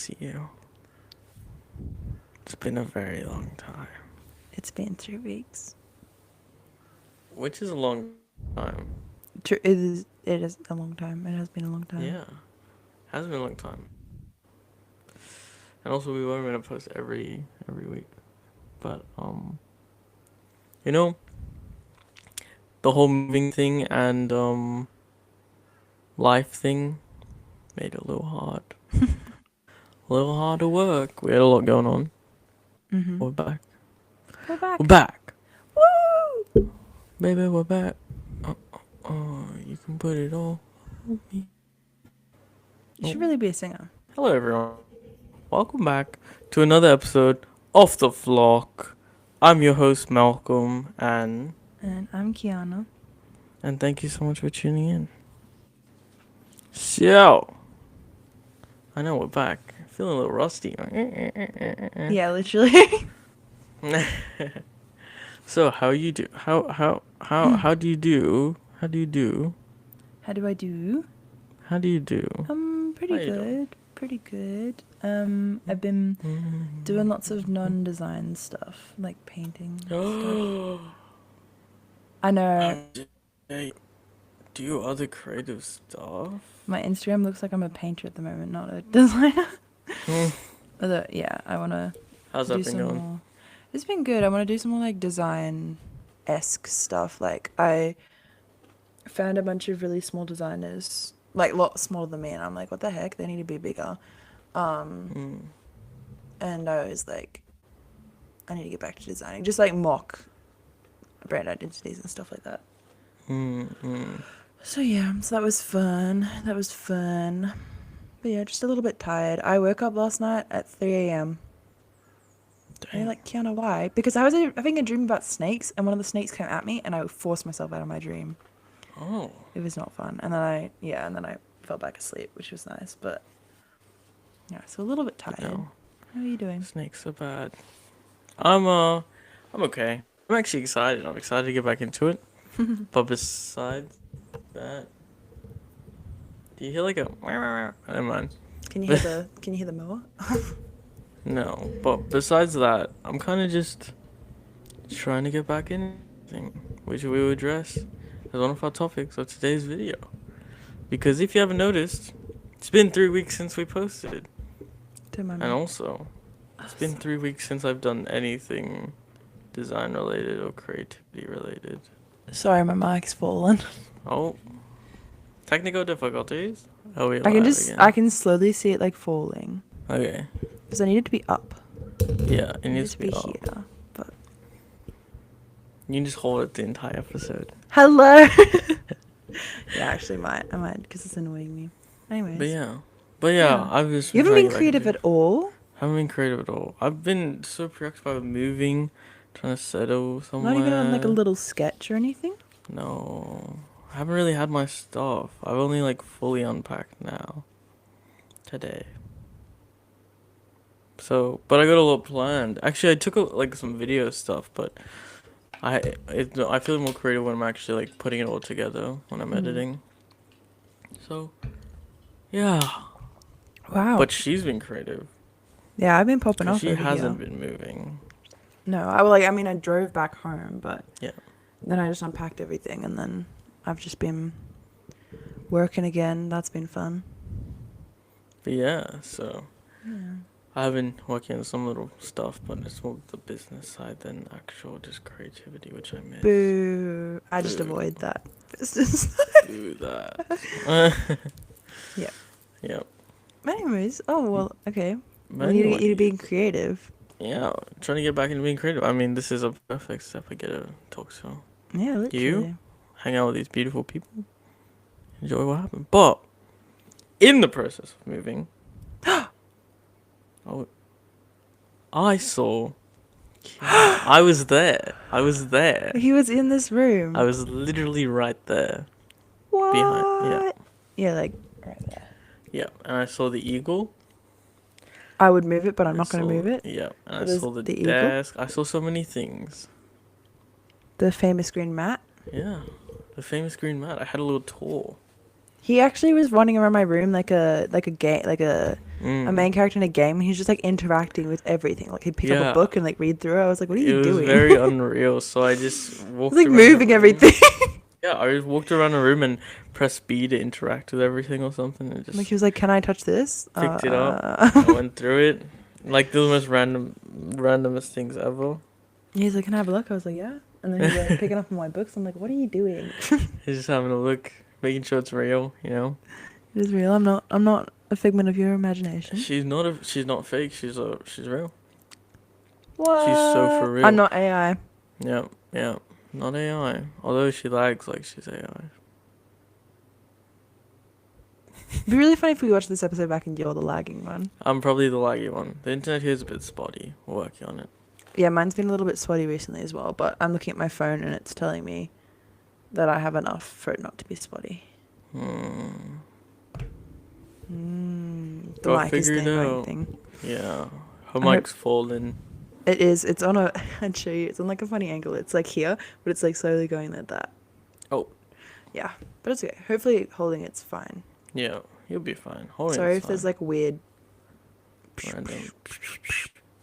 see you. It's been a very long time. It's been 3 weeks. Which is a long time. It is. It is a long time. It has been a long time. Yeah. Has been a long time. And also we were gonna post every week. But you know, the whole moving thing and life thing made it a little hard. A little hard to work. We had a lot going on. Mm-hmm. We're back. We're back. We're back. Woo! Baby, we're back. You can put it all on me. You should really be a singer. Hello, everyone. Welcome back to another episode of The Flock. I'm your host, Malcolm, and I'm Kiana. thank you so much for tuning in. So, I know we're back. Feeling a little rusty. Yeah, literally. So, how you do? How do you do? How do you do? How do I do? How do you do? Pretty How you doing? good. Pretty good. I've been doing lots of non-design stuff, like painting and stuff. I know. Hey, do you other creative stuff? My Instagram looks like I'm a painter at the moment, not a designer. Although, yeah, I want to How's do that been some going? more. It's been good. I want to do some more like design-esque stuff. Like I found a bunch of really small designers, like a lot smaller than me, and I'm like, what the heck? They need to be bigger. And I was like, I need to get back to designing, just like mock brand identities and stuff like that. So yeah, so that was fun. But yeah, just a little bit tired. I woke up last night at 3 a.m. And you're like, Kiana, why? Because I was having a dream about snakes, and one of the snakes came at me, and I forced myself out of my dream. Oh. It was not fun. And then I fell back asleep, which was nice. But yeah, so a little bit tired. No. How are you doing? Snakes are bad. I'm okay. I'm actually excited. I'm excited to get back into it. But besides that, do you hear like a? Never mind. Can you hear the mower? No, but besides that, I'm kind of just trying to get back in, which we will address as one of our topics of today's video. Because if you haven't noticed, it's been 3 weeks since we posted, Don't mind and me. also it's been 3 weeks since I've done anything design related or creativity related. Sorry, my mic's fallen. Oh, technical difficulties. Oh, we I can slowly see it like falling. Okay. Because I need it to be up. Yeah, it It needs to be up. here. But You can just hold it the entire episode. hello. Yeah, actually, I might because it's annoying me. Anyways. But yeah, I've just. You haven't trying been to get creative at all. Haven't been creative at all. I've been so preoccupied with moving, trying to settle somewhere. Not even on like a little sketch or anything. No, I haven't really had my stuff. I've only like fully unpacked now. Today. So, but I got a lot planned. Actually, I took like some video stuff, but I feel more creative when I'm actually like putting it all together when I'm editing. So, yeah. Wow. But she's been creative. Yeah, I've been popping off. She over hasn't here. been moving. No, I drove back home, but Yeah. then I just unpacked everything, and then I've just been working again. That's been fun. But yeah, so I've been working on some little stuff, but it's more the business side than actual just creativity, which I miss. Boo! I just avoid that business. Do that. Yeah. Yep. Anyways, okay. But We need to get you to anyway, being creative. yeah, trying to get back into being creative. I mean, this is a perfect step. I get to talk to Yeah, literally. you, hang out with these beautiful people, enjoy what happened. But in the process of moving, I saw. I was there. He was in this room. I was literally right there. What? Behind, yeah. Yeah, like right there. Yeah, and I saw the eagle. I would move it, but I'm not going to move it. Yeah, and What I is saw the the eagle? desk. I saw so many things. The famous green mat. Yeah, the famous green mat. I had a little tour. He actually was running around my room like a game, like a Mm. main character in a game, and he's just like interacting with everything. Like he'd pick up a Yeah, book and like read through it. I was like, "What are it you was doing?" very unreal. So I just He's walked like around the moving room. everything. Yeah, I just walked around the room and pressed B to interact with everything or something, and Like just he was like, "Can I touch this?" picked it up. I went through it, like the most randomest things ever. He's like, "Can I have a look?" I was like, "Yeah." And then he's like picking up my books. I'm like, "What are you doing?" He's just having a look, making sure it's real. You know, It is real. I'm not a figment of your imagination. she's not fake. She's real. She's so What? for I'm real. not AI. Yeah, yeah, not AI. Although she lags like she's AI. It'd be really funny if we watched this episode back and you're the lagging one. I'm probably the laggy one. The internet here is a bit spotty. We're working on it. Yeah, mine's been a little bit spotty recently as well, but I'm looking at my phone and it's telling me that I have enough for it not to be spotty. Hmm. The Gotta mic is figure the it annoying out. thing. Yeah. Her I hope mic's falling. it is. It's on a. I'd show you. It's on like a funny angle. It's like here, but it's like slowly going like that. Oh, Yeah, but it's okay. Hopefully, holding it's fine. yeah. You'll be fine. Holding Sorry it's if there's fine. like weird. Random.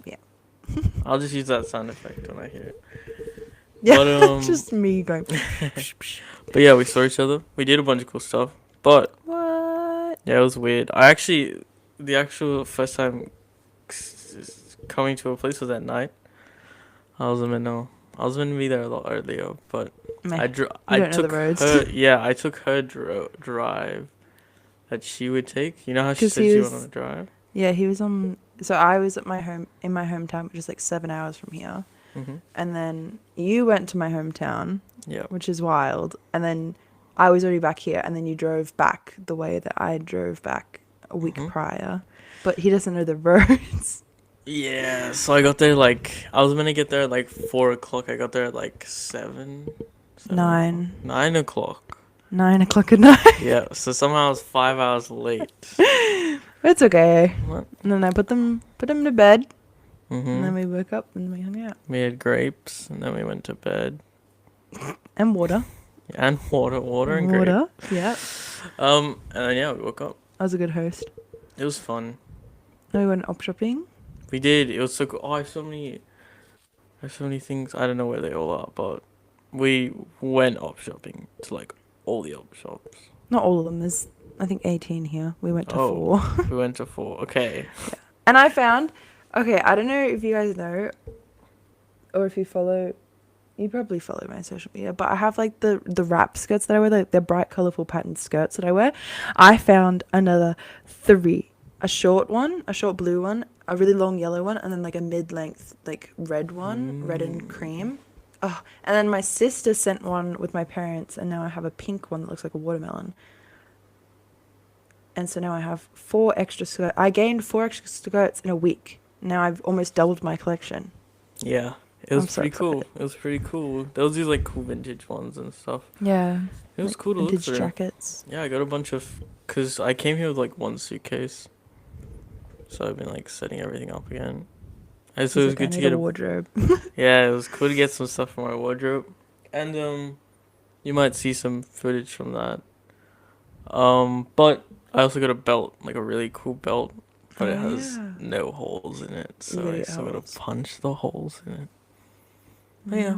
Yeah. I'll just use that sound effect when I hear it. Yeah, But just me going. but yeah, we saw each other. We did a bunch of cool stuff. But What? yeah, it was weird. I actually, the actual first time coming to a place was at night. I was gonna be there a lot earlier, but Meh. You I don't know the took roads. her. Yeah, I took her drive that she would take. You know how she Because said he she was. wanted to drive. Yeah, he was on. So I was at my home in my hometown, which is like 7 hours from here, Mhm. and then you went to my hometown, Yeah. which is wild, and then I was already back here, and then you drove back the way that I drove back a week Mhm. prior, but he doesn't know the roads. Yeah. So I got there like I was gonna get there at like 4 o'clock. I got there at like 7 o'clock, 9, 9 o'clock. 9 o'clock at night. Yeah. So somehow I was 5 hours late. It's okay. What? And then I put them to bed, and then Mhm. we woke up and we hung out. We had grapes, and then we went to bed. And water. And water and grape. Water. Yeah. And then yeah, we woke up. I was a good host. It was fun. Then we went op shopping. We did. It was so cool. Oh, I have so many things. I don't know where they all are, but we went op shopping to like all the op shops. Not all of them. There's, I think, 18 here. We went to Oh, 4. we went to 4. Okay. And I found, okay, I don't know if you guys know or if you follow, you probably follow my social media, but I have like the wrap skirts that I wear, like the bright, colorful patterned skirts that I wear. I found another 3. A short one, a short blue one, a really long yellow one, and then like a mid-length, like red one, red and cream. Oh, and then my sister sent one with my parents, and now I have a pink one that looks like a watermelon. And so now I have 4 extra skirts. I gained 4 extra skirts in a week. Now I've almost doubled my collection. Yeah. It was I'm so pretty cool. excited. It was pretty cool. There was these like cool vintage ones and stuff. Yeah. It was Like cool to look vintage through. jackets. Yeah, I got a bunch of, cause I came here with like one suitcase, so I've been like setting everything up again. And so it He's was like, I good to need get a a wardrobe. yeah, it was cool to get some stuff from my wardrobe, and you might see some footage from that. But I also got a belt, like a really cool belt, but it Oh, has yeah. no holes in it, You so gotta I get still gotta holes. punch the holes in it. But yeah,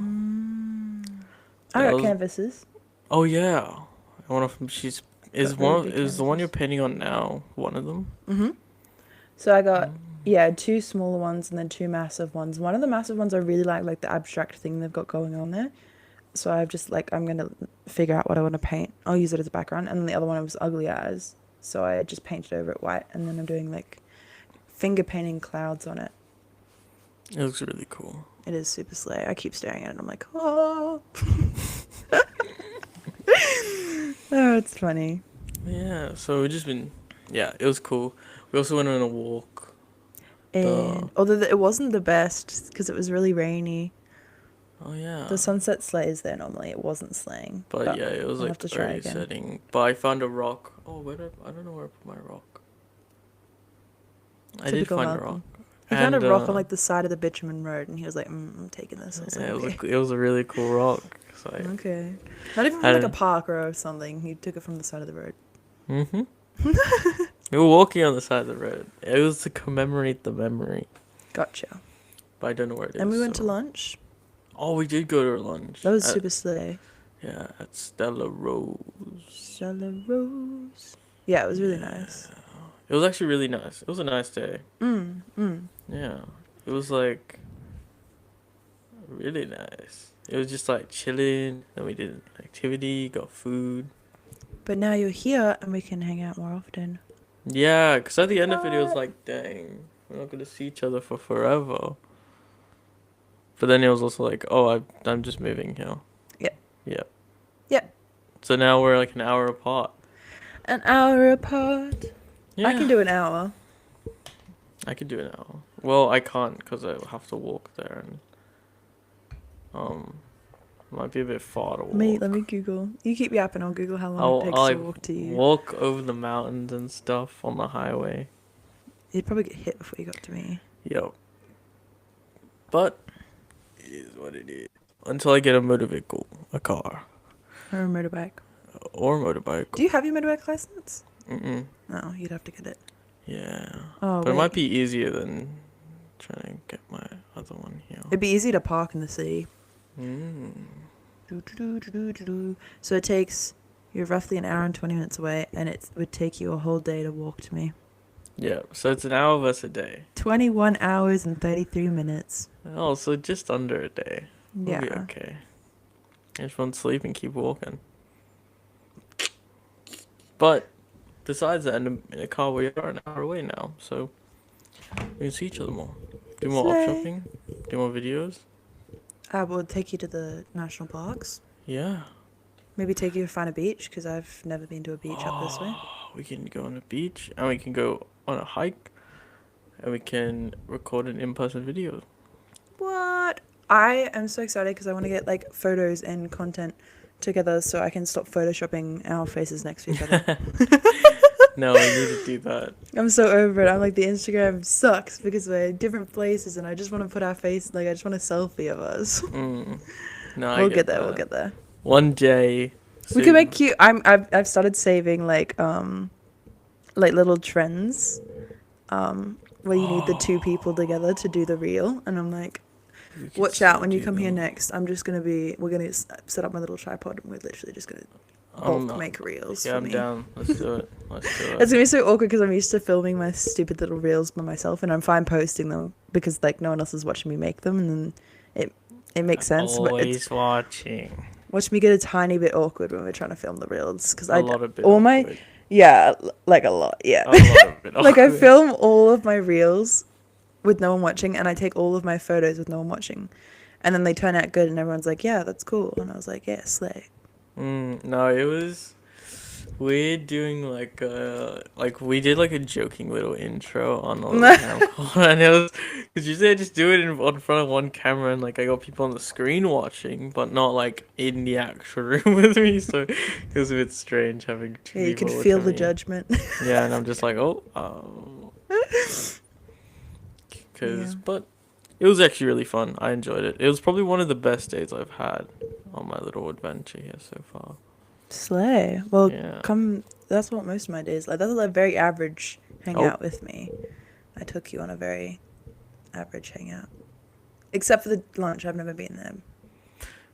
I that got was. canvases. Oh yeah, one of them. She's is Got really one big is the one you're canvases. painting on now. One of them. Mm-hmm. So I got, yeah, 2 smaller ones and then 2 massive ones. One of the massive ones I really like the abstract thing they've got going on there. So I've just like, I'm going to figure out what I want to paint. I'll use it as a background. And then the other one was ugly as. So I just painted over it white. And then I'm doing like finger painting clouds on it. It looks really cool. It is super slay. I keep staring at it and I'm like, oh. Oh, it's funny. Yeah, so we just been. Yeah, it was cool. We also went on a walk. And although it wasn't the best because it was really rainy. Oh yeah. The sunset slays there normally. It wasn't slaying. But yeah, it was I'll like have to try early again. setting. But I found a rock. Oh, I don't know where I put my rock. I did Typical find a Malcolm. rock. He found a And, rock on like the side of the bitumen road, and he was like, "I'm taking this." I was yeah, like, "Okay, it was a really cool rock. So okay." Not even I from like a didn't- park or something. He took it from the side of the road. Mm-hmm. We were walking on the side of the road. It was to commemorate the memory, Gotcha. but I don't know where it And is. we went to So. lunch. Oh, we did go to lunch. That was super slay. Yeah, at Stella Rose. Stella Rose. Yeah, it was really Yeah. nice. It was actually really nice. It was a nice day. Mm. Yeah. It was like really nice. It was just like chilling. Then we did an activity, got food. But now you're here and we can hang out more often. Yeah, because at the end of it, it was like, dang, we're not going to see each other for forever. But then it was also like, oh, I'm just moving here. Yep. Yep. Yep. So now we're like an hour apart. An hour apart. Yeah. I can do an hour. I could do it now. Well, I can't because I have to walk there and might be a bit far to walk. Let me Google. You keep yapping. I'll Google how long I'll, it takes I'll to like walk to you. walk over the mountains and stuff on the highway. You'd probably get hit before you got to me. Yep. But it is what it is. Until I get a motor vehicle, a car, Or a motorbike. or a motorbike. Do you have your motorbike license? Mm-mm. No, you'd have to get it. Yeah. Oh, But wait. it might be easier than trying to get my other one here. It'd be easy to park in the city. Mm. So it takes you're roughly an hour and 20 minutes away, and it would take you a whole day to walk to me. Yeah, so it's an hour versus a day. 21 hours and 33 minutes. Oh, so just under a day. We'll be Yeah. okay. I just want to sleep and keep walking. But besides that, in a car, we are an hour away now, so we can see each other more. Do more op Slay. shopping. Do more videos. I will take you to the national parks. Yeah. Maybe take you to find a beach, because I've never been to a beach up this way. We can go on a beach, and we can go on a hike, and we can record an in-person video. What? I am so excited because I want to get like photos and content together so I can stop photoshopping our faces next to each other. No, we need to do that. I'm so over it. I'm like, the Instagram sucks because we're in different places and I just want to put our face, like, I just want a selfie of us. No, We'll get there. We'll get there. One day. We can make cute. I've started saving like little trends, where you need the two people together to do the reel, and I'm like, watch out when you come here next. We're gonna set up my little tripod, and we're literally just gonna bulk make reels. Yeah, for I'm me. down. Let's do it. It's gonna be so awkward because I'm used to filming my stupid little reels by myself, and I'm fine posting them because like no one else is watching me make them, and then it makes sense. But it's watching. watch me get a tiny bit awkward when we're trying to film the reels because A lot of bit all my awkward. yeah like a lot yeah A lot of bit like I awkward. film all of my reels with no one watching, and I take all of my photos with no one watching, and then they turn out good, and everyone's like, yeah, that's cool, and I was like, yeah, slay. No, it was weird doing like we did like a joking little intro on the camera, and it was because usually I just do it in front of one camera, and like I got people on the screen watching, but not like in the actual room with me, so it was a bit strange having two Yeah, you people could feel watching the me. judgment. Yeah, and I'm just like, but it was actually really fun. I enjoyed it. It was probably one of the best days I've had on my little adventure here so far. Slay. Well, Yeah. that's what most of my days like. That's a very average hangout with me. I took you on a very average hangout, except for the lunch. I've never been there,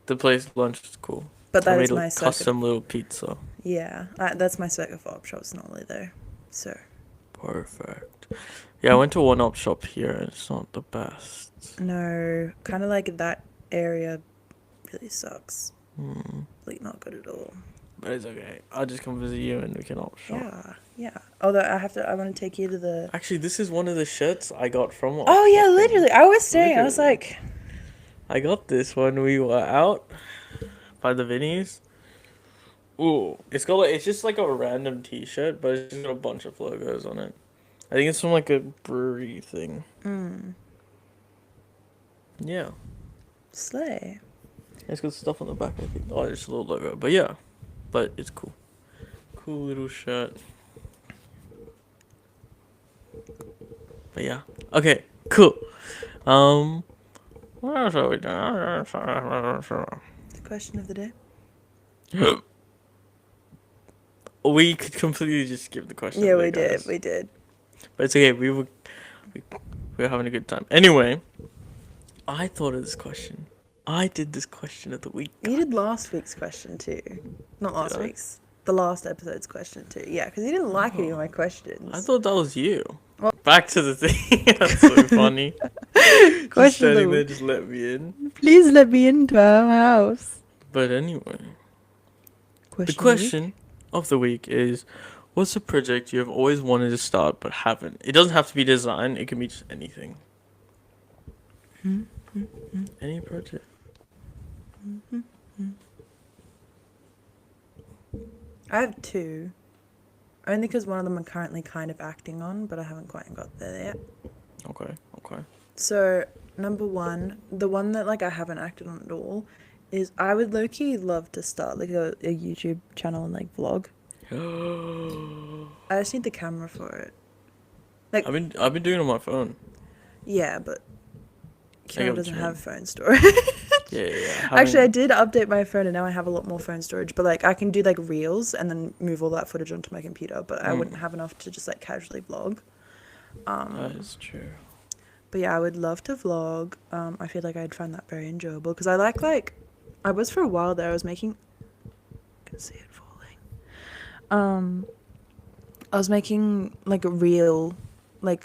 The place lunch was cool. but I that made is a my circuit. custom little pizza. Yeah, that's my circuit for op shops normally though. So Perfect. Yeah, I went to one op shop here and it's not the best. no, kind of like that area really sucks. Hmm. Like not good at all. But it's okay. I'll just come visit you and we can op shop. Yeah. Although I want to take you to the. Actually, this is one of the shirts I got from op Oh yeah, shopping. literally. I was staring. I was Literally. like, I got this when we were out by the Vinnies. Ooh, it's just like a random T-shirt, but it's just got a bunch of logos on it. I think it's from like a brewery thing. Yeah, slay. it's got stuff on the back. I think. Oh, it's a little logo, but yeah, but it's cool. Cool little shirt. But yeah, okay, cool. What else are we doing? The question of the day. we could completely just skip the question of Yeah, the we day, did. guys. We did. But it's okay. We were having a good time. Anyway, I thought of this question. I did this question of the week, You guys. did last week's question too. Not Did last I? week's. The last episode's question too. Yeah, because you didn't like any of Oh, my I questions. thought that was you. Well, Back to the thing. That's so funny. Just question of standing the there, just let me in. Please let me into our house. But anyway, the Question of the week. question of the week is, what's a project you have always wanted to start but haven't? It doesn't have to be design. It can be just anything. Any project. I have two. Only because one of them I'm currently kind of acting on, but I haven't quite got there yet. Okay. Okay. So, number one, the one that like I haven't acted on at all, is I would low-key love to start like a YouTube channel and like vlog. I just need the camera for it. Like, I've been doing it on my phone. yeah, but I get Kira what doesn't you have mean. phone storage. Yeah. Actually, I did update my phone and now I have a lot more phone storage. But like, I can do like reels and then move all that footage onto my computer. But I wouldn't have enough to just like casually vlog. That is true. But yeah, I would love to vlog. I feel like I'd find that very enjoyable because I like I was for a while there. I was making. I can see it falling. I was making like a reel, like.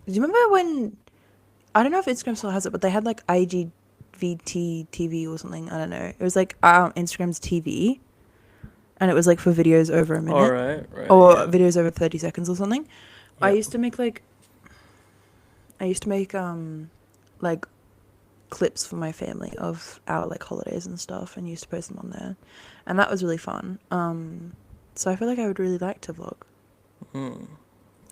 Do you remember when? I don't know if Instagram still has it, but they had like IGVT TV or something. I don't know. It was like Instagram's TV, and it was like for videos over a All minute right. or Yep. videos over 30 seconds or something. I Yep. used to make like clips for my family of our like holidays and stuff and used to post them on there, and that was really fun. So I feel like I would really like to vlog.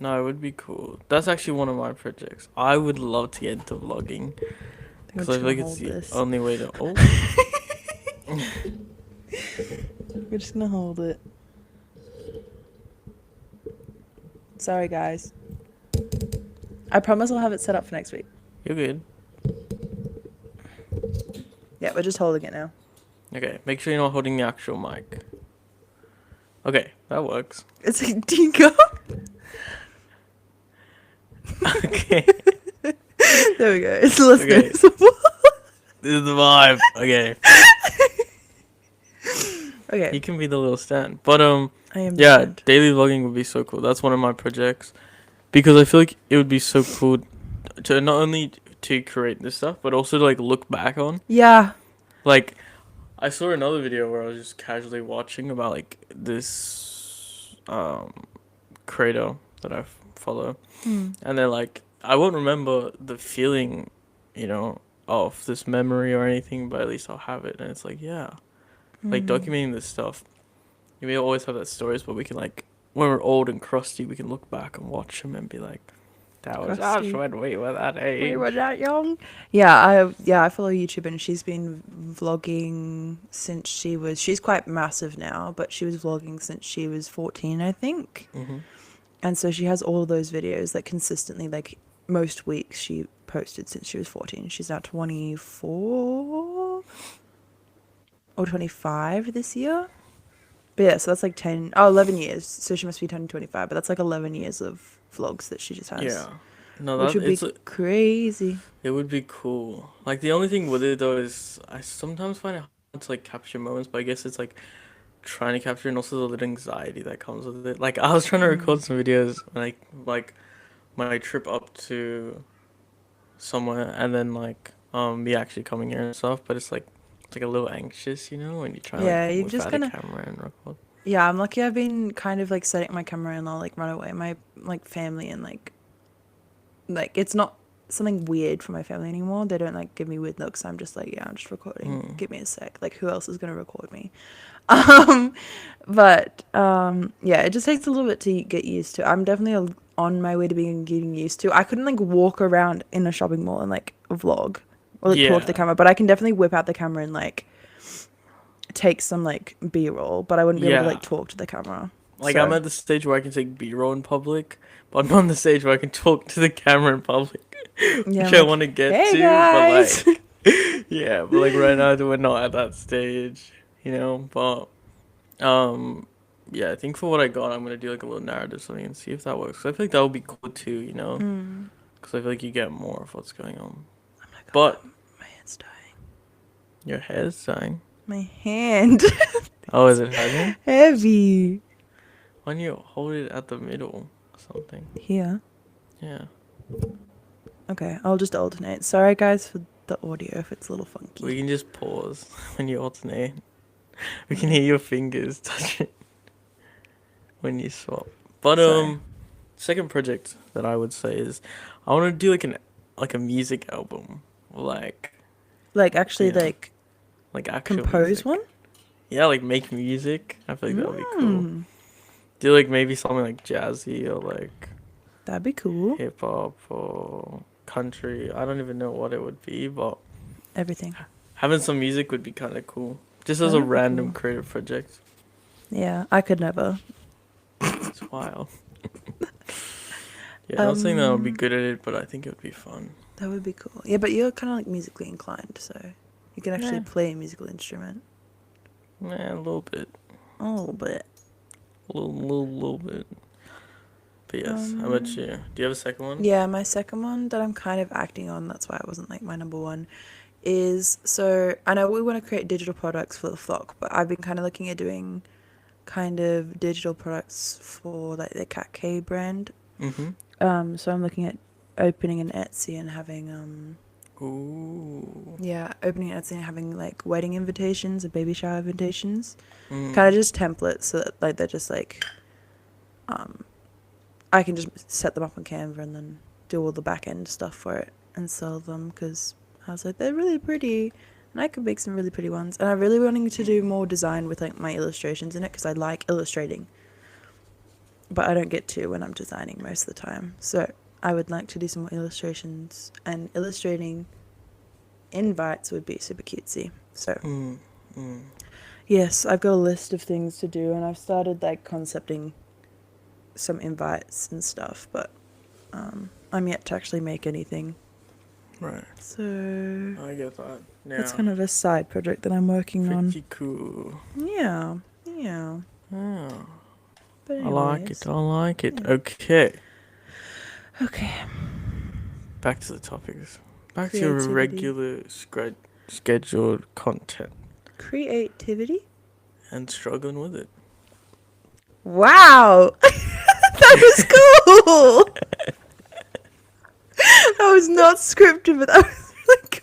No, it would be cool. That's actually one of my projects. I would love to get into vlogging I think because we're I just feel like gonna it's hold the this. only way to. Oh, We're just gonna hold it. Sorry guys, I promise I'll have it set up for next week. you're good. Yeah, we're just holding it now. Okay, make sure you're not holding the actual mic. Okay, that works. It's like Dingo. Okay, There we go. It's listening. this is the vibe. Okay, Okay, you can be the little stand. But I am. yeah, Different. daily vlogging would be so cool. That's one of my projects because I feel like it would be so cool to not only to create this stuff but also to like look back on. Yeah. Like, I saw another video where I was just casually watching about like this creator that I follow, and they're like, I won't remember the feeling, of this memory or anything, but at least I'll have it. And it's like, yeah, like documenting this stuff. We always have that stories, but we can like when we're old and crusty, we can look back and watch them and be like, that was us Crusty. when we were that age. We were that young. Yeah, I follow YouTube and she's been vlogging since she's quite massive now, but she was vlogging since she was 14, I think. And so she has all of those videos like consistently, like most weeks she posted since she was 14. She's now 24 or 25 this year. But yeah, so that's like 11 years. So she must be turning 25, but that's like 11 years of vlogs that she just has. Yeah. No, Which would be it's crazy. it would be cool. Like the only thing with it though is I sometimes find it hard to like capture moments, but I guess it's like trying to capture and also the little anxiety that comes with it. Like I was trying to record some videos like my trip up to somewhere and then like me actually coming here and stuff, but it's like a little anxious, when you try Yeah, like you whip just out kind a of. camera and record. Yeah, I'm lucky I've been kind of like setting up my camera and I'll like run away. My like family and like it's not something weird for my family anymore. They don't like give me weird looks. I'm just like, yeah, I'm just recording. Give me a sec. Like who else is gonna record me? But yeah, it just takes a little bit to get used to. I'm definitely on my way to being getting used to. I couldn't like walk around in a shopping mall and like vlog or like talk to the Yeah. camera, but I can definitely whip out the camera and like take some like B-roll, but I wouldn't be able to Yeah. like talk to the camera. Like So- I'm at the stage where I can take B-roll in public, but I'm not on the stage where I can talk to the camera in public. Yeah, Which I'm I like, want to get "Hey, to, guys." but like yeah, but like right now we're not at that stage, But yeah, I think for what I got, I'm gonna do like a little narrative something and see if that works. 'Cause I feel like that would be cool too, you know? Mm. Because I feel like you get more of what's going on. Oh my god, But my hand's dying. your hair's dying. My hand. Oh, is it hurting? Heavy. Why don't you hold it at the middle or something? Here. Yeah. Okay, I'll just alternate. Sorry guys for the audio if it's a little funky. We can just pause when you alternate. We can hear your fingers touch it when you swap. But Sorry. second project that I would say is I want to do like a music album, Like actually you know, like actual compose music. one? Yeah, like make music. I feel like that would be cool. Mm. Do like maybe something like jazzy or like That'd be cool. hip hop or country. I don't even know what it would be, but Everything. having some music would be kind of cool. Just as That a would be random cool. creative project. Yeah, I could never. It's wild. Yeah, not saying that I'll be good at it, but I think it would be fun. That would be cool. Yeah, but you're kind of like musically inclined, so you can actually Yeah. play a musical instrument. Man, a little bit. A little bit. Little bit. But yes, how about you? Do you have a second one? Yeah, my second one that I'm kind of acting on, that's why it wasn't like my number one, is so I know we want to create digital products for the flock, but I've been kind of looking at doing kind of digital products for like the Cat K brand. Mm-hmm. So I'm looking at opening an Etsy and having Ooh. opening an Etsy and having like wedding invitations and baby shower invitations. Mm. Kind of just templates so that like they're just like I can just set them up on Canva and then do all the back end stuff for it and sell them because I was like they're really pretty and I could make some really pretty ones and I'm really wanting to do more design with like my illustrations in it because I like illustrating, but I don't get to when I'm designing most of the time. So I would like to do some more illustrations, and illustrating invites would be super cutesy. So yes, I've got a list of things to do and I've started like concepting some invites and stuff, but I'm yet to actually make anything. Right. So I get that. Yeah. that's kind of a side project that I'm working on. Pretty cool. Yeah. Yeah. But I like anyways. it. I like it. Yeah. Okay. Okay. Back to the topics. Back to your Creativity. regular scheduled content Creativity? and struggling with it. Wow! That was cool! That was not scripted, but that was really cool.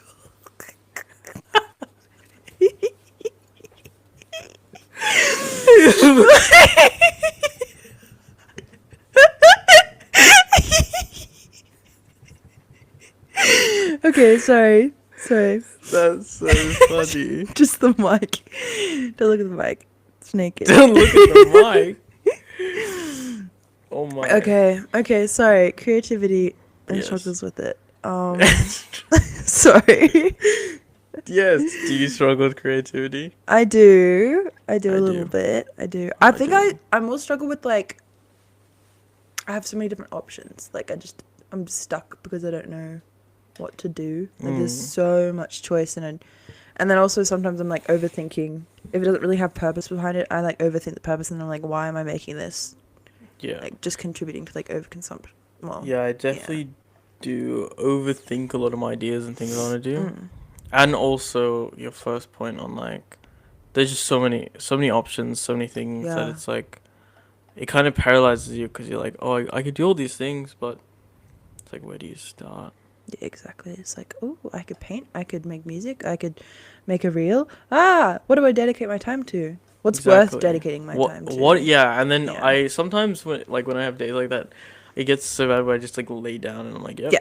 Okay, sorry. That's so funny. Just the mic. Don't look at the mic. It's naked. Don't look at the mic. Oh my. Okay, sorry. Creativity and Yes. struggles with it. Sorry. Yes. Do you struggle with creativity? I do a little do. bit. I do. I I think do. I more struggle with like I have so many different options. Like I'm stuck because I don't know what to do. Like there's so much choice and then also sometimes I'm like overthinking. If it doesn't really have purpose behind it, I like overthink the purpose and I'm like, why am I making this? Yeah. Like just contributing to like overconsumption. Well, Yeah, I definitely do overthink a lot of my ideas and things I want to do. And also your first point on like there's just so many options, so many things that Yeah. it's like it kind of paralyzes you because you're like, oh, I could do all these things, but it's like, where do you start? Yeah, exactly. It's like, oh, I could paint, I could make music, I could make a reel. What do I dedicate my time to? What's worth Exactly. dedicating my time to? What? Yeah, and then Yeah. I sometimes when I have days like that, it gets so bad where I just like lay down and I'm like, yep, Yeah.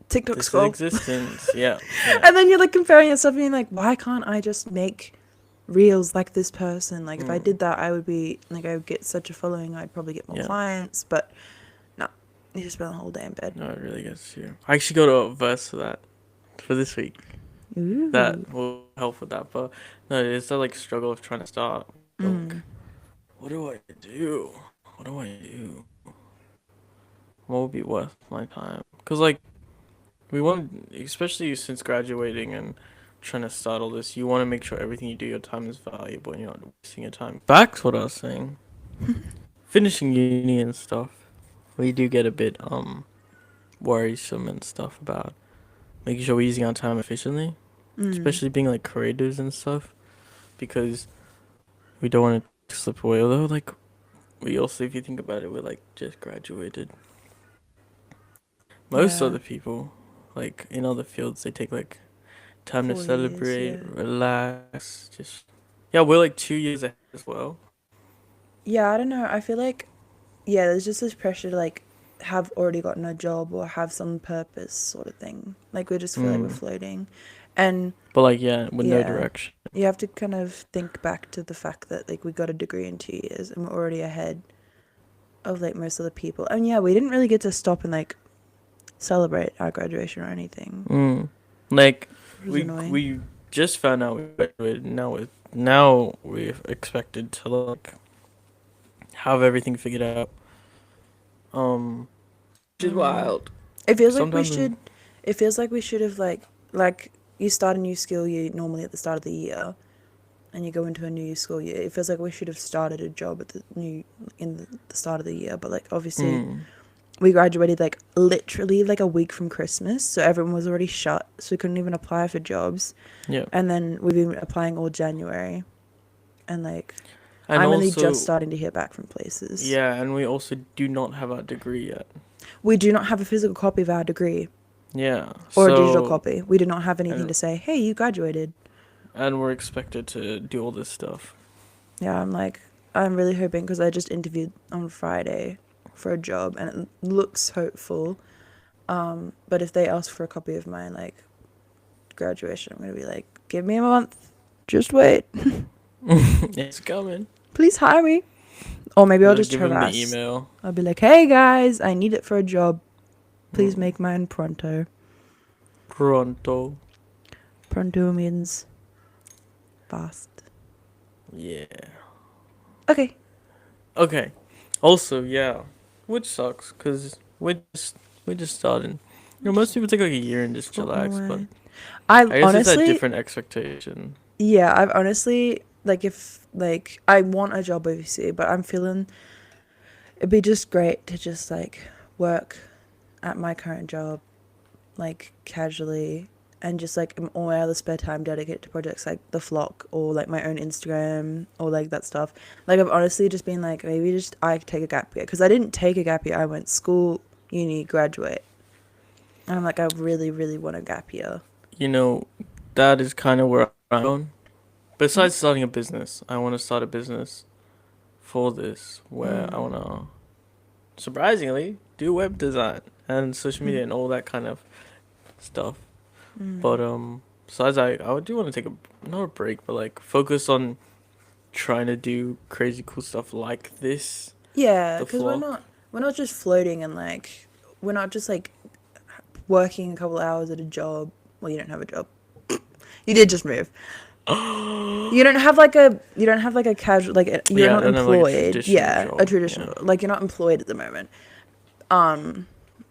TikTok this scroll. is existence. Yeah. And then you're like comparing yourself and you're like, why can't I just make reels like this person? Like if I did that, I would be like, I would get such a following. I'd probably get more Yeah. clients, but no, you just spend the whole day in bed. No, it really gets you. I actually got a verse for that for this week. Ooh. That will help with that. But no, it's that like struggle of trying to start. Like, what do I do? What do I do? What would be worth my time? Because like we want, especially since graduating and trying to start all this, you want to make sure everything you do your time is valuable and you're not wasting your time. Back to what I was saying. finishing uni and stuff, we do get a bit worrisome and stuff about making sure we're using our time efficiently, Mm. especially being like creators and stuff, because we don't want to slip away. Although, like, we also, if you think about it, we're like just graduated. Most Yeah. other people, like in other fields, they take like time to 4 years, celebrate, yeah. relax, just yeah. We're like 2 years ahead as well. Yeah, I don't know. I feel like, yeah, there's just this pressure to like have already gotten a job or have some purpose sort of thing. Like we just feel like we're Mm. floating. And But like yeah, with no yeah, direction. you have to kind of think back to the fact that like we got a degree in 2 years and we're already ahead of like most of the people. And yeah, we didn't really get to stop and like celebrate our graduation or anything, Mm. Like which was annoying. we just found out we graduated. Now we're expected to like have everything figured out. Um, which is Mm. wild. It feels like we Sometimes should. It feels like we should have like you start a new school year normally at the start of the year, and you go into a new school year. It feels like we should have started a job at the start of the year, but like obviously mm, we graduated like literally like a week from Christmas, so everyone was already shut, so we couldn't even apply for jobs. yeah. And then we've been applying all January, and like And I'm only just also starting to hear back from places. yeah, and we also do not have our degree yet. We do not have a physical copy of our degree Yeah. or a digital So copy. We do not have anything and to say, hey, you graduated. we're expected to do all this stuff. Yeah, I'm really hoping because I just interviewed on Friday for a job and it looks hopeful. But if they ask for a copy of my like graduation, I'm gonna be like, give me a month, just wait, It's coming. please hire me. Or maybe I'll just Give them the harass. email. I'll be like, hey guys, I need it for a job. Please Mm. make mine pronto. Pronto. Pronto means fast. Yeah. Okay. Okay. Also, yeah, which sucks because we're just starting. You know, most people take like a year and just Floating chillax, but away. I've I guess it's that honestly, different expectation. yeah, I've honestly, like, if, like, I want a job, obviously, but I'm feeling it'd be just great to just, like, work at my current job, like, casually, and just, like, all my other spare time dedicate to projects like The Flock or, like, my own Instagram or, like, that stuff. Like, I've honestly just been, like, maybe just I take a gap year. Because I didn't take a gap year. I went school, uni, graduate. And I'm like, I really, really want a gap year. You know, that is kind of where I'm going. Mm. Besides starting a business, I want to start a business for this where I Mm. want to surprisingly do web design and social Mm. media and all that kind of stuff. Mm. But besides I do want to take a not a break, but like focus on trying to do crazy cool stuff like this, Yeah, the because flock. we're not just floating and like we're not just like working a couple hours at a job. Well, you don't have a job. You did just move. You don't have like a casual you're Yeah, I not don't have like a employed. traditional Yeah, a job. Yeah. traditional like you're not employed at the moment.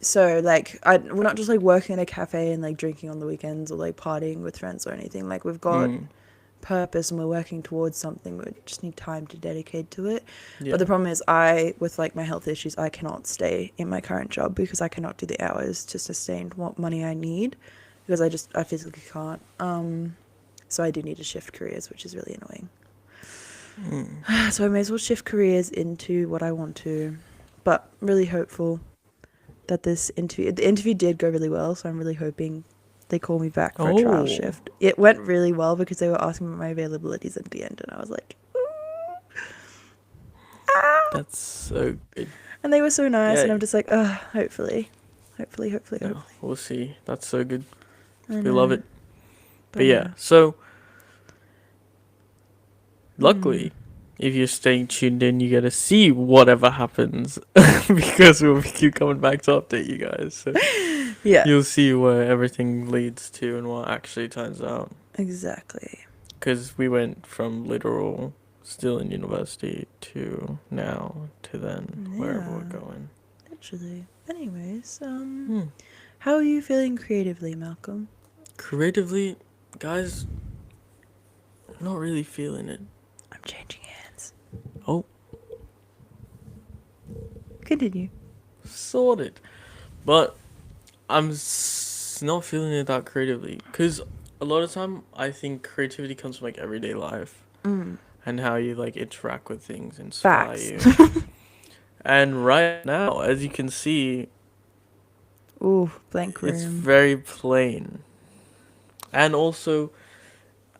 So like we're not just like working in a cafe and like drinking on the weekends or like partying with friends or anything. Like we've got Mm. purpose and we're working towards something. We just need time to dedicate to it. But Yeah. the problem is, with like my health issues, I cannot stay in my current job because I cannot do the hours to sustain what money I need because I physically can't. So I do need to shift careers, which is really annoying. Mm. So I may as well shift careers into what I want to. But really hopeful that the interview did go really well. So I'm really hoping they call me back for a trial Oh, shift. It went really well because they were asking me my availabilities at the end, and I was like, ah! that's so good. And they were so nice, Yeah. and I'm just like, hopefully, hopefully, hopefully, Yeah. hopefully. We'll see. That's so good. I We love know, it. but But yeah. yeah. So Hmm. luckily, if you're staying tuned in, you get to see whatever happens because we'll keep coming back to update you guys. So Yeah, you'll see where everything leads to and what actually turns out. exactly. Because we went from literal still in university to now to then wherever we're Yeah, going. literally. Anyways, Hmm. how are you feeling creatively, Malcolm? Creatively, guys, not really feeling it. I'm changing hands. Oh, Continue. Sorted. But I'm not feeling it that creatively. Because a lot of time, I think creativity comes from like everyday life Mm. and how you like interact with things inspire Facts. you. And right now, as you can see, Ooh, blank it's room. very plain. And also,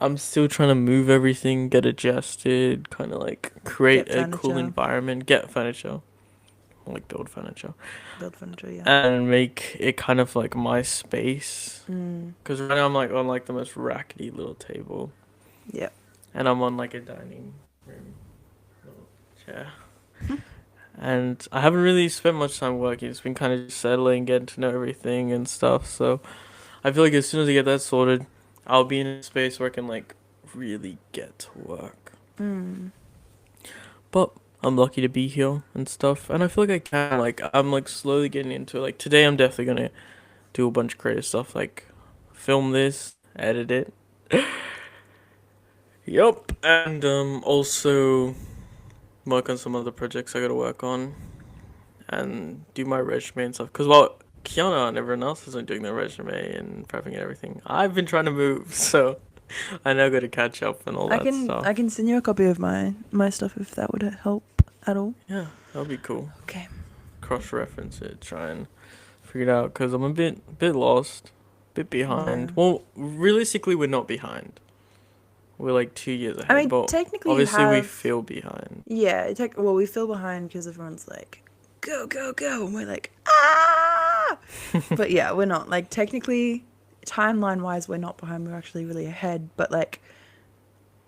I'm still trying to move everything, get adjusted, kind of like create Get a cool furniture. environment, get furniture, like build furniture, Build furniture, yeah. and make it kind of like my space. Mm. Because right now I'm like on like the most rackety little table, Yep. and I'm on like a dining room little chair. And I haven't really spent much time working. It's been kind of just settling, getting to know everything and stuff. So I feel like as soon as I get that sorted, I'll be in a space where I can like really get to work. Mm. But I'm lucky to be here and stuff, and I feel like I can. Like I'm like slowly getting into it. Like today, I'm definitely gonna do a bunch of creative stuff, like film this, edit it. Yup, and also work on some other projects I gotta work on, and do my resume and stuff. Cause while Kiana and everyone else isn't doing their resume and prepping and everything, I've been trying to move, so I now got to catch up and all I that can I stuff. can send you a copy of my stuff if that would help at all. Yeah, that'll be cool. Okay. Cross-reference it, try and figure it out, because I'm a bit lost, bit Yeah. behind. Well, realistically, we're not behind. We're like 2 years I ahead, mean, but technically you obviously we have. feel behind. Yeah, well, we feel behind because everyone's like, go, go, go. And we're like, ah! But yeah, we're not. Like, technically, timeline wise, we're not behind. We're actually really ahead. But, like,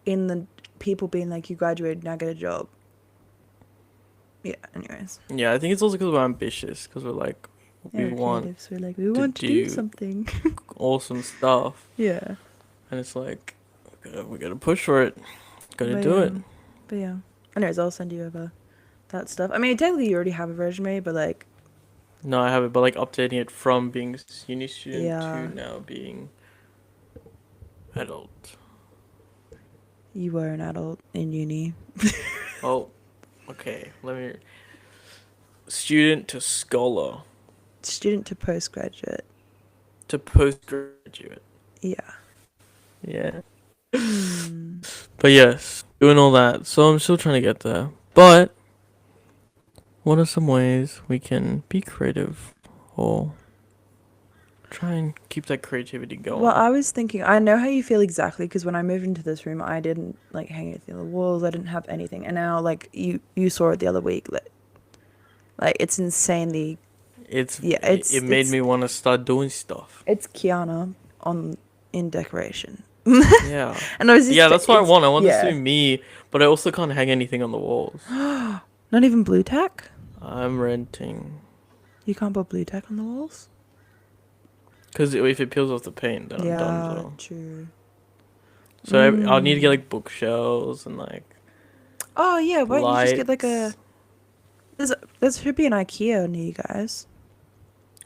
in the people being like, you graduated, now get a job. Yeah, anyways. Yeah, I think it's also because we're ambitious, because we're like, Yeah, we we're want creatives. We're like, we to want to do do something. awesome stuff, Yeah. and it's like, we gotta push for it, gotta But do yeah. it. But yeah. Anyways, I'll send you over that stuff. I mean, technically, you already have a resume, but, like, No, I have it, but like updating it from being uni student to yeah, now being adult. you were an adult in uni. Oh, okay. Let me. Student to scholar Student to postgraduate. to postgraduate. Yeah. Yeah. Hmm. But yes, doing all that. So I'm still trying to get there. But what are some ways we can be creative or try and keep that creativity Well, going? I was thinking, I know how you feel exactly because when I moved into this room, I didn't like hang anything on the walls. I didn't have anything, and now like you saw it the other week. Like it's insanely, yeah. It made me want to start doing stuff. It's Kiana on in decoration, Yeah. and I was Yeah, just that's what I it's want. I want this to yeah. be me, but I also can't hang anything on the walls. Not even blue tack. I'm renting. You can't put blue tack on the walls. Because if it peels off the paint, then I'm done. Yeah, So, true. I'll need to get Mm. like bookshelves and like Oh yeah, why don't you just get like a lights. there should be an IKEA near you guys.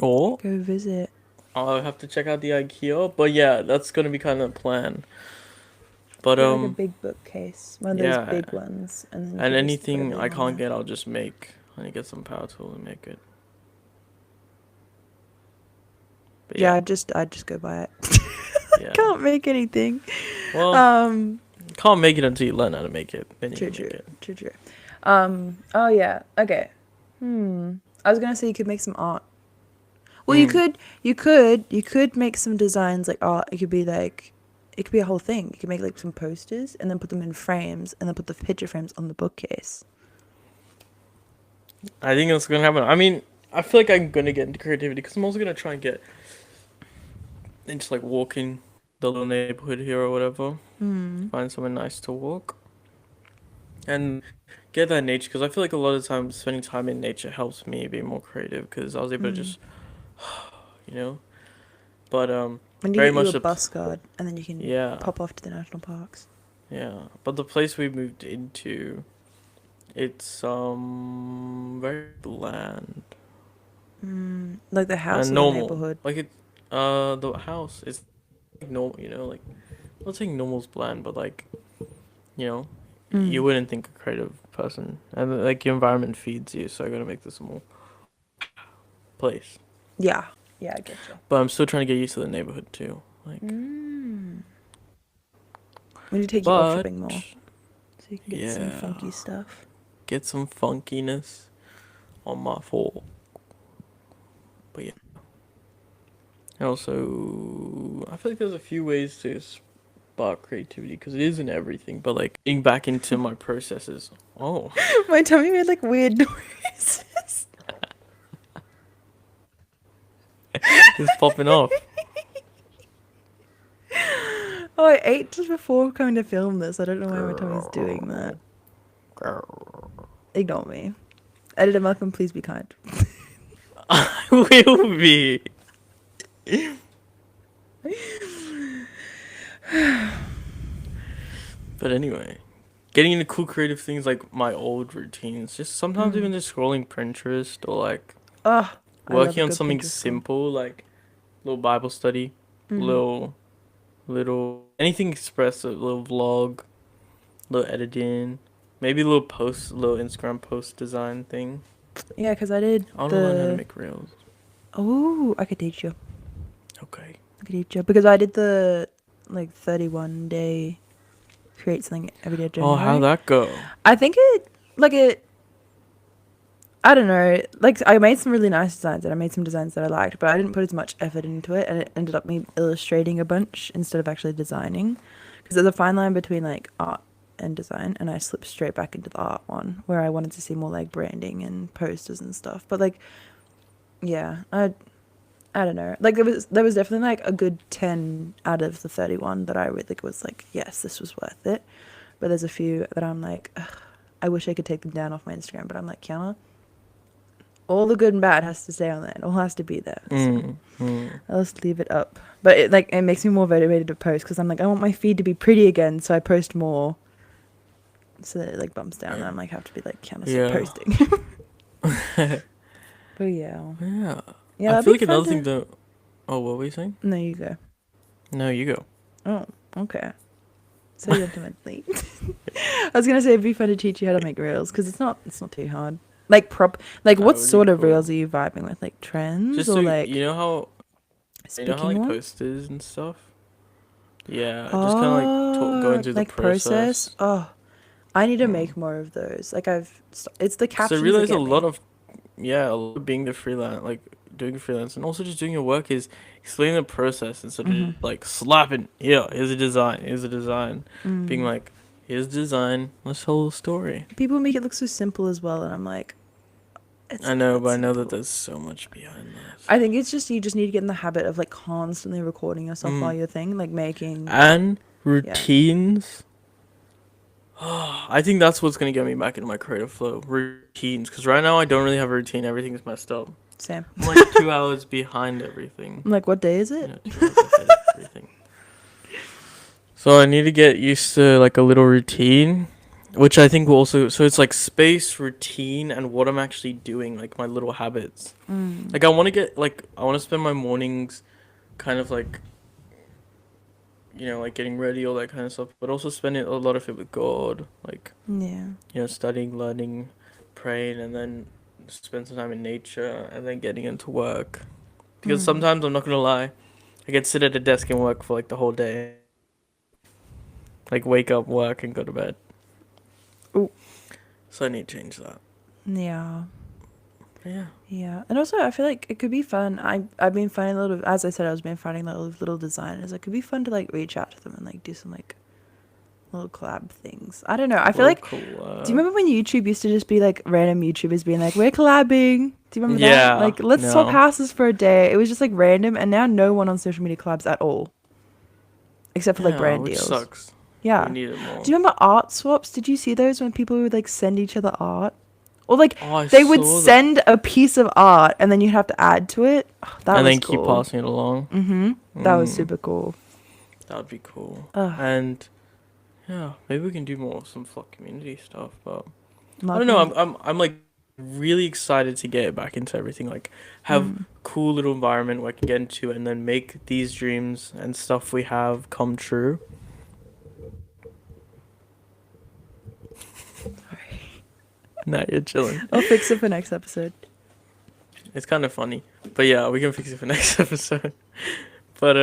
Or Go visit. I'll have to check out the IKEA. But yeah, that's gonna be kind of the plan. But Get like a big bookcase, one of those yeah. big ones, and then you And can just put anything I everything on can't there. get, I'll just make. I need to get some power tool and make it. But Yeah, yeah, I just go buy it. yeah. Can't make anything. Well, Um, can't make it until you learn how to make it. Then you true, can make true, it. true, true. Oh yeah. Okay. I was gonna say you could make some art. Well, Mm. you could make some designs like art. It could be like, it could be a whole thing. You could make like some posters and then put them in frames and then put the picture frames on the bookcase. I think that's gonna happen. I mean, I feel like I'm gonna get into creativity because I'm also gonna try and get into like walking the little neighborhood here or whatever. Hmm. Find somewhere nice to walk and get that nature because I feel like a lot of times spending time in nature helps me be more creative because I was able to Hmm. just, you know. But When you very get you much a the bus card and then you can yeah, pop off to the national parks. yeah. But the place we moved into, it's very bland Like the house and or the normal. neighborhood. Like it, the house is like normal. You know, like I'm not saying normal's bland, but like you know, you wouldn't think a creative person, and like your environment feeds you. So I gotta make this a more place. Yeah. Yeah, I get you. But I'm still trying to get used to the neighborhood too. Like, We need to take you off but tripping more so you can get some yeah, funky stuff. get some funkiness on my fork. But yeah, and also I feel like there's a few ways to spark creativity because it is in everything. But like getting back into my processes. Oh, My tummy made like weird noises. it's popping off. Oh, I ate just before coming to film this. I don't know why my tummy's doing that. Ignore me. Editor Malcolm, please be kind. I will be. But anyway, getting into cool creative things like my old routines. Just sometimes even just scrolling Pinterest or like Oh, I love a working on good something Pinterest scroll. simple like little Bible study, little anything expressive, little vlog, little editing, maybe a little post, little Instagram post design thing. Yeah, because I did I want to learn how to the. make reels. Oh, I could teach you. Okay. I could teach you because I did the like 31-day create something every day Oh, how'd January. that go? I think it. I don't know. Like I made some really nice designs and I made some designs that I liked, but I didn't put as much effort into it, and it ended up me illustrating a bunch instead of actually designing. Because there's a fine line between like art and design, and I slipped straight back into the art one where I wanted to see more like branding and posters and stuff. But like, yeah, I don't know. Like there was definitely like a good 10 out of the 31 that I really was like, yes, this was worth it. But there's a few that I'm like, ugh, I wish I could take them down off my Instagram, but I'm like, Kiana, all the good and bad has to stay on there. It all has to be there. So I'll just leave it up. But it makes me more motivated to post because I'm like, I want my feed to be pretty again, so I post more. So that it like bumps down, and I'm like, have to be like, Kiana, stop Yeah. posting. But yeah, Yeah. yeah, I that'd feel be like fun another thing to. though. Oh, what were you saying? No, you go. No, you go. Oh, okay. So gentlemanly. I was gonna say it'd be fun to teach you how to make reels because it's not too hard. Like That what would be sort of reels cool. are you vibing with? Like trends Just or so like you know how speaking like ones? posters and stuff. Yeah, just kind of like going Oh, through the like process. process. Oh, I need to make more of those. Like it's the Because I captions that realize a get lot me. of a lot of being the freelance, like doing freelance, and also just doing your work is explaining the process instead of just, like slapping. Yeah, here's a design. Here's a design. Being like, here's design. Let's tell the story. People make it look so simple as well, and I'm like, it's I not know, that but I know that simple. there's so much behind that. I think it's just you just need to get in the habit of like constantly recording yourself while you're like making. And Yeah, routines. I think that's what's gonna get me back into my creative flow. Routines, because right now I don't really have a routine. Everything's messed up. same. I'm like 2 hours behind everything. I'm like, what day is You it? know, 2 hours ahead of everything. So I need to get used to like a little routine, which I think will also. So it's like space, routine, and what I'm actually doing, like my little habits. Like I want to spend my mornings, kind of like, like getting ready, all that kind of stuff, but also spending a lot of it with God, like Yeah. studying, learning, praying, and then spend some time in nature, and then getting into work. Because sometimes I'm not gonna lie, I get to sit at a desk and work for like the whole day. Like wake up, work, and go to bed. Oh. So I need to change that. Yeah. Yeah. Yeah. And also I feel like it could be fun. I've been finding a lot of, as I said, I was been finding a lot of little designers. It could be fun to like reach out to them and like do some like little collab things. I don't know. I feel Little like, cool. do you remember when YouTube used to just be like random YouTubers being like, we're collabing? Do you remember that? Yeah. Like, let's swap No. houses for a day. It was just like random, and now no one on social media collabs at all, except for like Yeah, brand which deals. sucks. We Yeah. need it more. Do you remember art swaps? Did you see those when people would like send each other art? Or like Oh, I they would saw that. send a piece of art and then you'd have to add to it. Oh, that And was then keep cool. passing it along. That was super cool. That would be cool. Ugh, And yeah, maybe we can do more of some flock community stuff. But I don't know. Malcolm. I'm like really excited to get back into everything. Like have cool little environment where I can get into and then make these dreams and stuff we have come true. Nah, you're chilling. I'll fix it for next episode. It's kind of funny, but yeah, we can fix it for next episode. But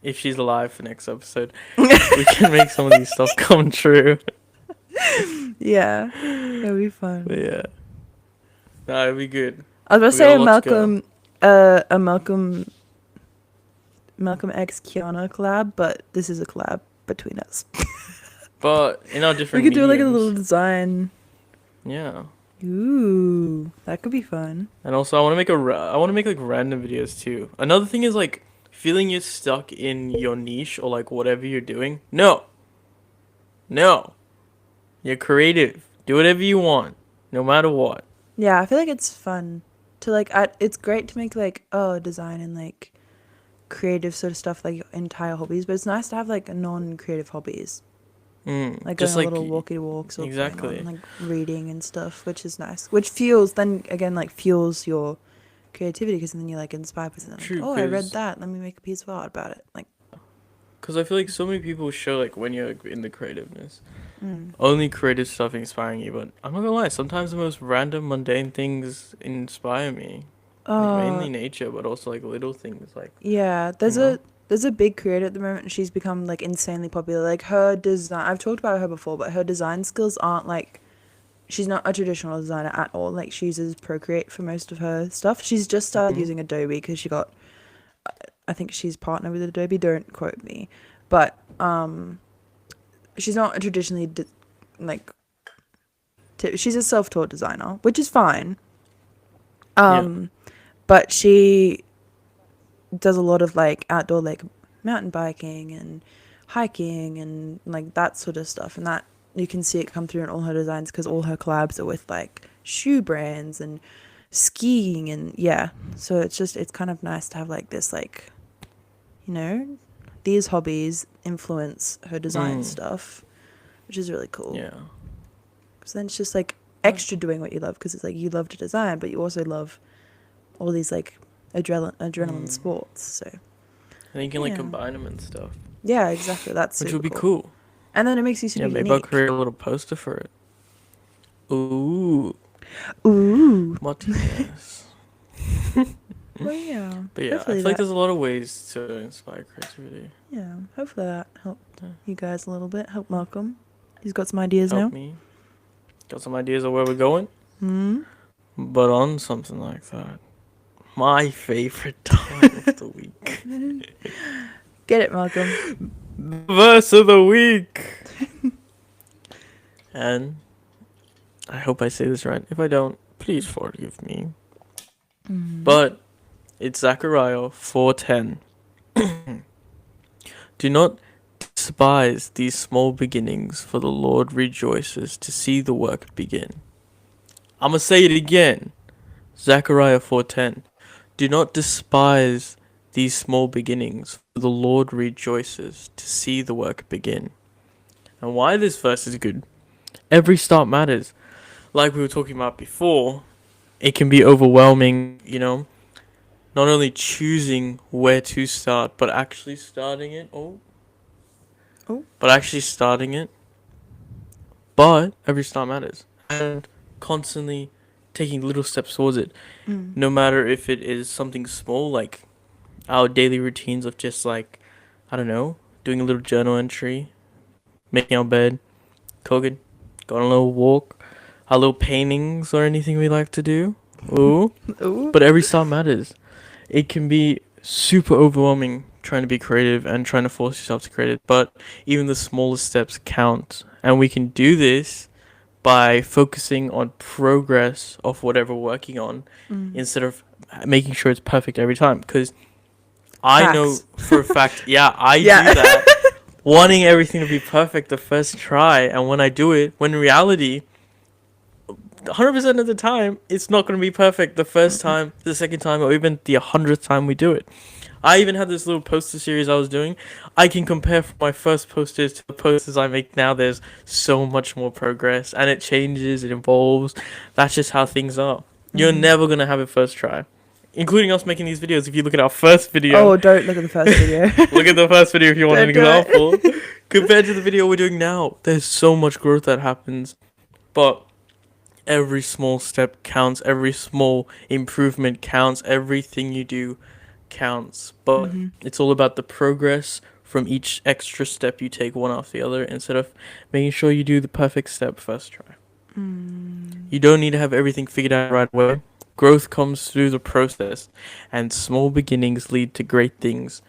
if she's alive for next episode, we can make some of these stuff come true. Yeah, it'll be fun. But yeah, nah, it'll be good. I was about to We say got a a lot to go. Malcolm X Kiana collab, but this is a collab between us. But in our We different could do like a little mediums, design. yeah. Ooh, that could be fun. And also, I want to make like random videos too. Another thing is like feeling you're stuck in your niche or like whatever you're doing. No, no, you're creative. Do whatever you want, no matter what. Yeah, I feel like it's fun to like. It's great to make like design and like creative sort of stuff like your entire hobbies, but it's nice to have like non-creative hobbies, like going Just on like little walkie walks or going exactly. on like reading and stuff, which is nice. Which fuels then again like fuels your creativity because then you're like inspired by something. Like, True, oh, I read cause that. Let me make a piece of art about it. Like, I feel like so many people show like when you're in the creativeness, mm. only creative stuff inspiring you. But I'm not gonna lie, sometimes the most random, mundane things inspire me. Like uh, mainly nature, but also like little things like yeah. you know. There's a big creator at the moment, and she's become like insanely popular. Like her design, I've talked about her before, but her design skills aren't like she's not a traditional designer at all. Like she uses Procreate for most of her stuff. She's just started Hmm. using Adobe because she got, I think she's partnered with Adobe. Don't quote me, but she's not a traditionally like she's a self-taught designer, which is fine. Yeah. But she does a lot of like outdoor like mountain biking and hiking and like that sort of stuff, and that you can see it come through in all her designs because all her collabs are with like shoe brands and skiing and yeah, so it's kind of nice to have like this like, you know, these hobbies influence her design Mm. stuff, which is really cool Yeah. because then it's just like extra doing what you love because it's like you love to design but you also love all these like adrenaline Mm. sports, so And you can like yeah. combine them and stuff, Yeah, exactly. That's which super would be cool. cool. And then it makes you super Yeah, maybe I'll unique. create a little poster for it. Ooh, Ooh. what? Yes. Well, yeah. But yeah, I Hopefully feel like that. there's a lot of ways to inspire creativity. Yeah. Hopefully that helped Yeah. you guys a little bit. Help Malcolm. He's got some ideas Help now. me. Got some ideas of where we're going, Hmm. but on something like that, my favorite time of the week, Get it, Malcolm. verse of the week, and I hope I say this right. If I don't, please forgive me. But it's Zechariah 4:10. Do not despise these small beginnings, for the Lord rejoices to see the work begin. I'm gonna say it again. Zechariah 4:10. Do not despise these small beginnings, for the Lord rejoices to see the work begin. And why this verse is good? Every start matters. Like we were talking about before, it can be overwhelming, you know, not only choosing where to start, but actually starting it. Oh. But actually starting it. But every start matters. And constantly taking little steps towards it. Mm. No matter if it is something small, like our daily routines of just like, I don't know, doing a little journal entry, making our bed, cooking, going on a little walk, our little paintings or anything we like to do. Ooh. Ooh. But every start matters. It can be super overwhelming trying to be creative and trying to force yourself to create it, but even the smallest steps count. And we can do this by focusing on progress of whatever we're working on instead of making sure it's perfect every time. Because I know Facts. for a fact, yeah, I Yeah. do that, wanting everything to be perfect the first try. And when I do it, when in reality, 100% of the time, it's not going to be perfect the first time, the second time, or even the 100th time we do it. I even had this little poster series I was doing. I can compare from my first posters to the posters I make now. There's so much more progress, and it changes, it evolves. That's just how things are. You're never going to have it first try. Including us making these videos. If you look at our first video, Oh, don't look at the first video. look at the first video if you want an Don't do it. example. Compared to the video we're doing now, there's so much growth that happens. But every small step counts, every small improvement counts, everything you do counts. But it's all about the progress from each extra step you take one after the other instead of making sure you do the perfect step first try. You don't need to have everything figured out right away. Growth comes through the process, and small beginnings lead to great things.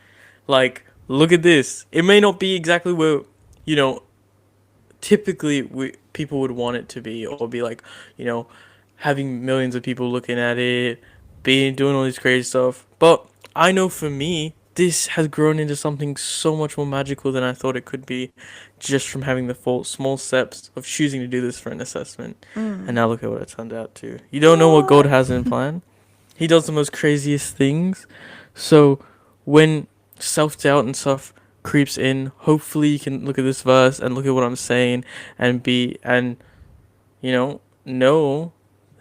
Like, look at this. It may not be exactly where, you know, typically people would want it to be, or be like, you know, having millions of people looking at it, doing all this crazy stuff. But I know for me, this has grown into something so much more magical than I thought it could be, just from having the small steps of choosing to do this for an assessment. And now look at what it turned out to. You don't know what God has in plan. He does the most craziest things. So when self-doubt and stuff creeps in, hopefully you can look at this verse and look at what I'm saying and know,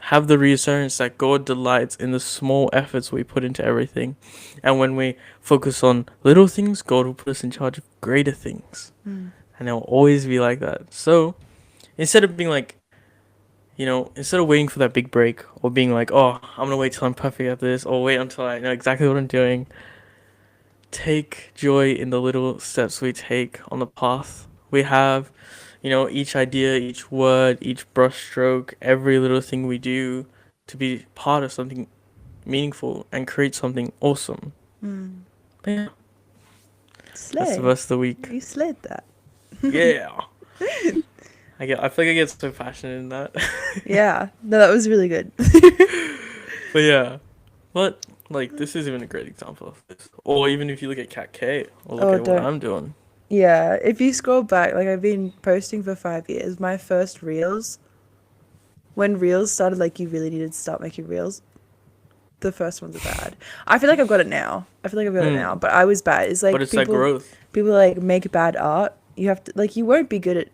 have the reassurance that God delights in the small efforts we put into everything. And when we focus on little things, God will put us in charge of greater things. And it will always be like that. So instead of being like, instead of waiting for that big break, or being like, oh, I'm going to wait till I'm perfect at this, or wait until I know exactly what I'm doing, take joy in the little steps we take on the path we have. Each idea, each word, each brushstroke, every little thing we do to be part of something meaningful and create something awesome. But yeah, that's the verse of the week. You slayed that. Yeah. I feel like I get so passionate in that. Yeah. No, that was really good. But yeah. But like, this is even a great example of this. Or even if you look at Cat K, or look at what I'm doing. Yeah, if you scroll back, like, I've been posting for 5 years. My first reels, when reels started, like, you really needed to start making reels, the first ones are bad. I feel like I've got it now. But I was bad. It's like, but it's that growth. People like make bad art. You have to, like, you won't be good at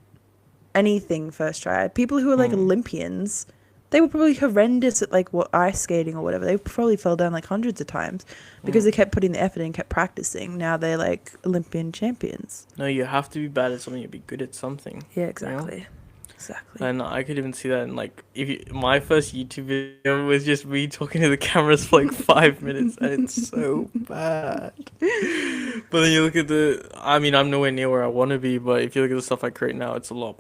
anything first try. People who are like Olympians, they were probably horrendous at like ice skating or whatever. They probably fell down like hundreds of times because they kept putting the effort in, kept practicing. Now they're like Olympian champions. No, you have to be bad at something to be good at something. Yeah, exactly. You know? Exactly. And I could even see that in like, my first YouTube video was just me talking to the cameras for like 5 minutes, and it's so bad. But then you look at I'm nowhere near where I want to be, but if you look at the stuff I create now, it's a lot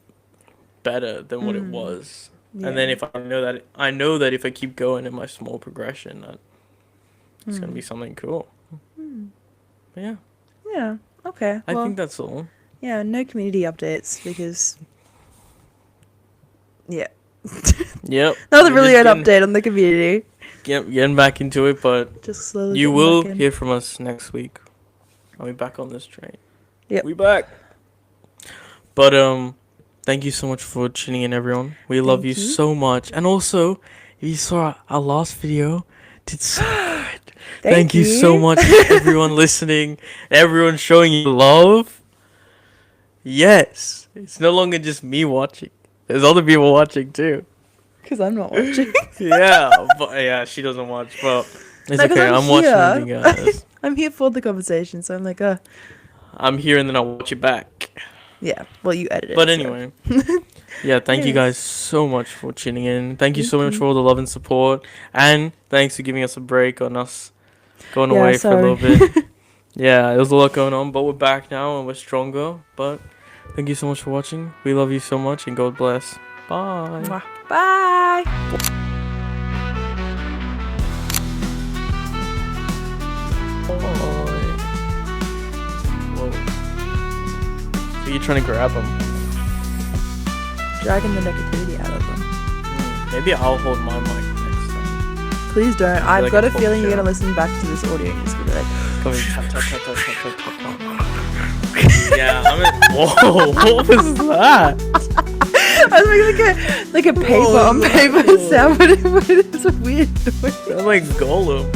better than what it was. Yeah. And then if I know that if I keep going in my small progression, that it's gonna be something cool. But yeah. Yeah. Okay. I think that's all. Yeah. No community updates because. Yeah. Yep. Not really an update on the community. Getting back into it, but just slowly. You will hear from us next week. Are we back on this train? Yep. We back. But thank you so much for tuning in, everyone. We love you so much. And also, if you saw our last video, did so good. Thank you so much, everyone listening, everyone showing you love. Yes, it's no longer just me watching. There's other people watching too. Because I'm not watching. Yeah, she doesn't watch, but it's okay. I'm watching with you guys. I'm here for the conversation, so I'm like, I'm here and then I'll watch it back. Yeah, well, you edit it. But anyway, yeah, thank you guys so much for tuning in. Thank you so much for all the love and support. And thanks for giving us a break on us going away for a little bit. Yeah, there was a lot going on, but we're back now and we're stronger. But thank you so much for watching. We love you so much and God bless. Bye. Bye. Whoa. So you're trying to grab them? Dragging the negativity out of them. Maybe I'll hold my mic next time. Please don't. I've got a feeling you're going to listen back to this audio and just be like... Yeah, whoa, what was that? I was like a paper on paper sound, but it was a weird noise. Sound like Golem.